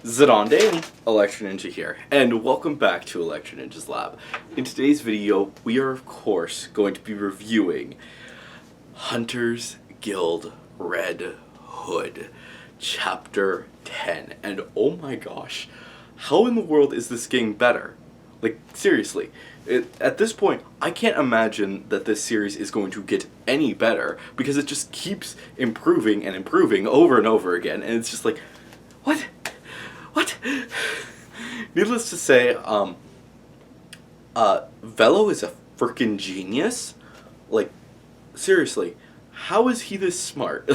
Zidane Daily, Electro Ninja here, and welcome back to Electro Ninja's Lab. In today's video, we are of course going to be reviewing Hunters Guild Red Hood, Chapter 10, and oh my gosh, how in the world is this getting better? Like, seriously, at this point, I can't imagine that this series is going to get any better, because it just keeps improving and improving over and over again, and it's just like, what? What? Needless to say, Velo is a freaking genius. Like, seriously, how is he this smart?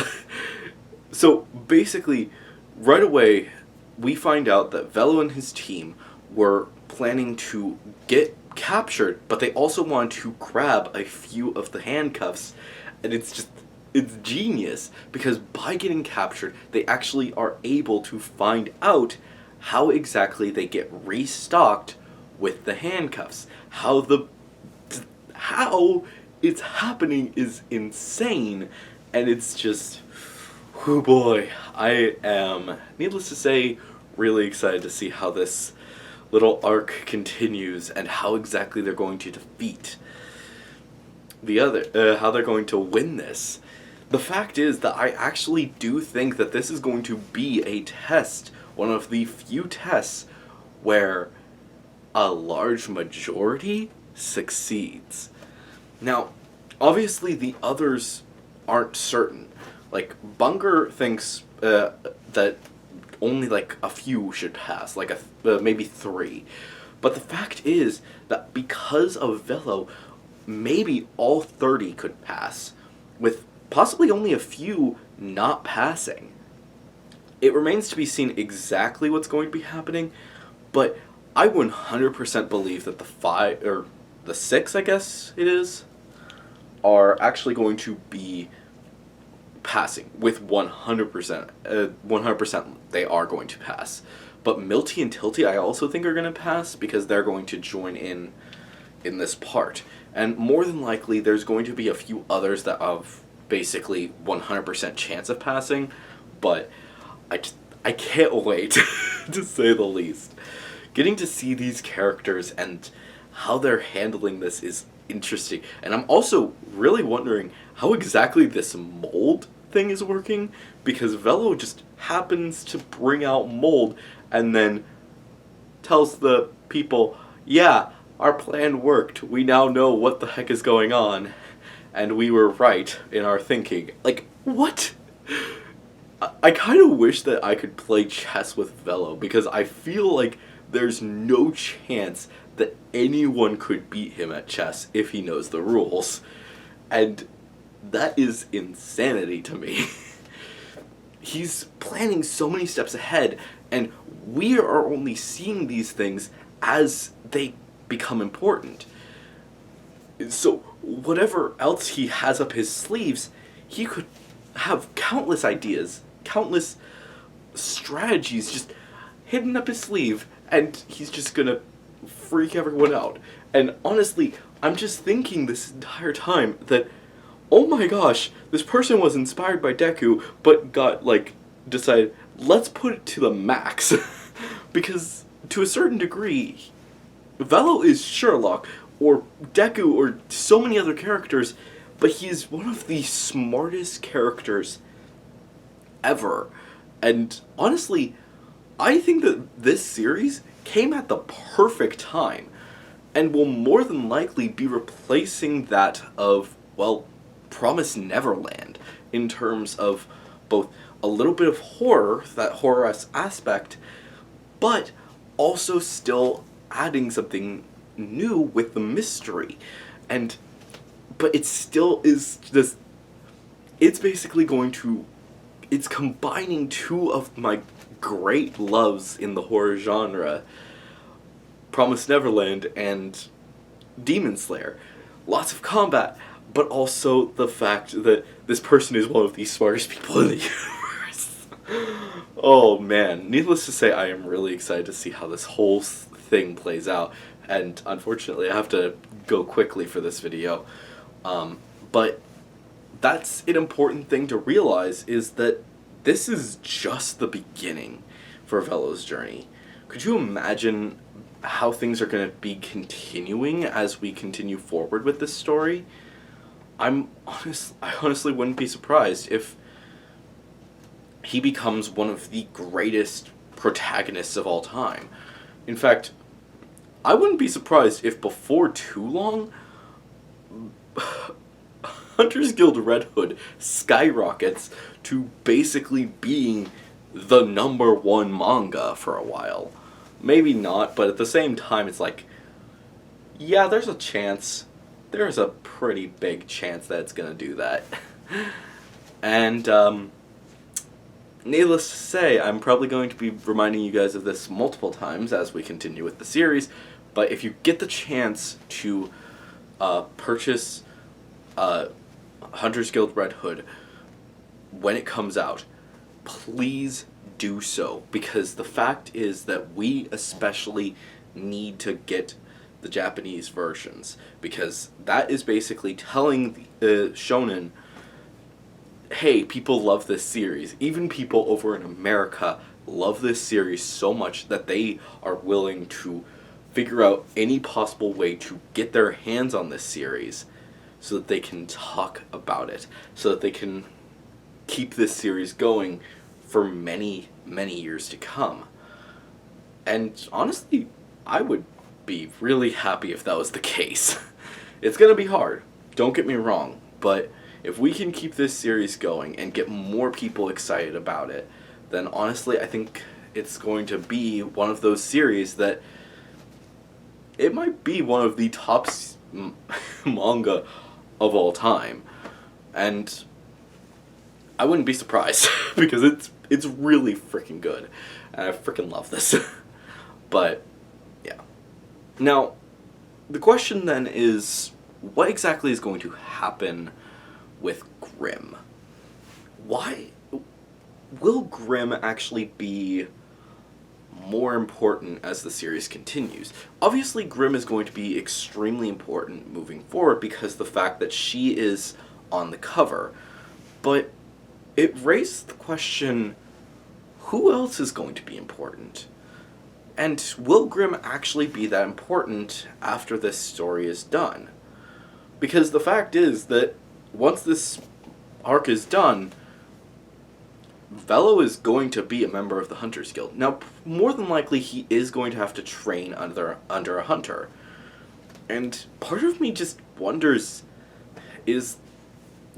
So, basically, right away, we find out that Velo and his team were planning to get captured, but they also wanted to grab a few of the handcuffs, and it's genius, because by getting captured, they actually are able to find out how exactly they get restocked with the handcuffs. How it's happening is insane, and it's just, oh boy, I am, needless to say, really excited to see how this little arc continues and how exactly they're going to defeat the other, how they're going to win this. The fact is that I actually do think that this is going to be a test, one of the few tests where a large majority succeeds. Now, obviously the others aren't certain. Like, Bunger thinks that only like a few should pass, like maybe 3. But the fact is that because of Velo, maybe all 30 could pass, with possibly only a few not passing. It remains to be seen exactly what's going to be happening, but I 100% believe that the 6, I guess it is, are actually going to be passing with 100%. 100% they are going to pass. But Milty and Tilty I also think are going to pass because they're going to join in this part. And more than likely there's going to be a few others that have basically 100% chance of passing, but I can't wait, to say the least. Getting to see these characters and how they're handling this is interesting. And I'm also really wondering how exactly this mold thing is working, because Velo just happens to bring out mold and then tells the people, yeah, our plan worked. We now know what the heck is going on, and we were right in our thinking. Like, what? I kind of wish that I could play chess with Velo, because I feel like there's no chance that anyone could beat him at chess if he knows the rules. And that is insanity to me. He's planning so many steps ahead, and we are only seeing these things as they become important. So whatever else he has up his sleeves, he could have countless ideas, countless strategies just hidden up his sleeve, and he's just gonna freak everyone out. And honestly, I'm just thinking this entire time that, oh my gosh, this person was inspired by Deku, but got, like, decided, let's put it to the max. Because, to a certain degree, Velo is Sherlock, or Deku, or so many other characters, but he's one of the smartest characters ever. And honestly, I think that this series came at the perfect time, and will more than likely be replacing that of, well, Promise Neverland, in terms of both a little bit of horror, that horror-esque aspect, but also still adding something new with the mystery. But it still is just, it's basically going to, it's combining two of my great loves in the horror genre, Promise Neverland and Demon Slayer. Lots of combat, but also the fact that this person is one of the smartest people in the universe. Oh man, needless to say, I am really excited to see how this whole thing plays out, and unfortunately I have to go quickly for this video. But that's an important thing to realize, is that this is just the beginning for Velo's journey. Could you imagine how things are going to be continuing as we continue forward with this story? I honestly wouldn't be surprised if he becomes one of the greatest protagonists of all time. In fact, I wouldn't be surprised if before too long, Hunters Guild Red Hood skyrockets to basically being the #1 manga for a while. Maybe not, but at the same time, it's like, yeah, there's a chance. There's a pretty big chance that it's gonna do that. And, needless to say, I'm probably going to be reminding you guys of this multiple times as we continue with the series, but if you get the chance to purchase Hunters Guild Red Hood when it comes out, please do so, because the fact is that we especially need to get the Japanese versions, because that is basically telling the shonen, hey, people love this series. Even people over in America love this series so much that they are willing to figure out any possible way to get their hands on this series so that they can talk about it, so that they can keep this series going for many, many years to come. And honestly, I would be really happy if that was the case. It's gonna be hard, don't get me wrong, but if we can keep this series going and get more people excited about it, then honestly I think it's going to be one of those series that it might be one of the top manga of all time. And I wouldn't be surprised because it's really freaking good, and I freaking love this. But yeah. Now, the question then is, what exactly is going to happen with Grimm? Why will Grimm actually be more important as the series continues? Obviously, Grimm is going to be extremely important moving forward because the fact that she is on the cover. But it raised the question, who else is going to be important? And will Grimm actually be that important after this story is done? Because the fact is that once this arc is done, Velo is going to be a member of the Hunters Guild. Now, more than likely, he is going to have to train under a hunter. And part of me just wonders, is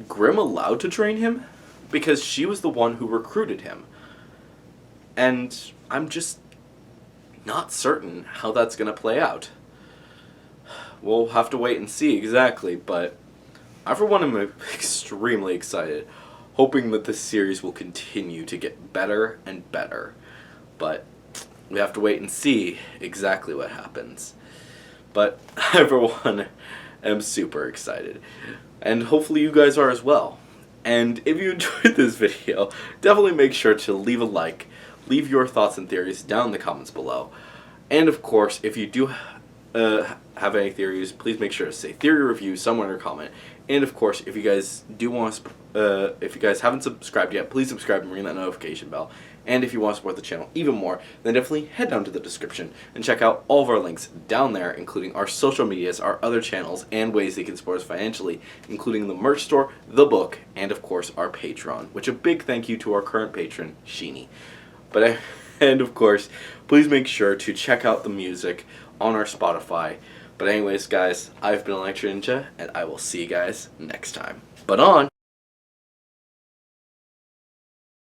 Grimm allowed to train him? Because she was the one who recruited him. And I'm just not certain how that's going to play out. We'll have to wait and see exactly, but I for one am extremely excited, hoping that this series will continue to get better and better. But we have to wait and see exactly what happens. But I for one am super excited, and hopefully you guys are as well. And if you enjoyed this video, definitely make sure to leave a like, leave your thoughts and theories down in the comments below. And of course, if you do have any theories, please make sure to say theory review somewhere in your comment. And of course, if you guys do want to, if you guys haven't subscribed yet, please subscribe and ring that notification bell. And if you want to support the channel even more, then definitely head down to the description and check out all of our links down there, including our social medias, our other channels, and ways that you can support us financially, including the merch store, the book, and of course our Patreon, which a big thank you to our current patron, Sheeny. And of course, please make sure to check out the music on our Spotify. But anyways, guys, I've been Electro Ninja, and I will see you guys next time. But on!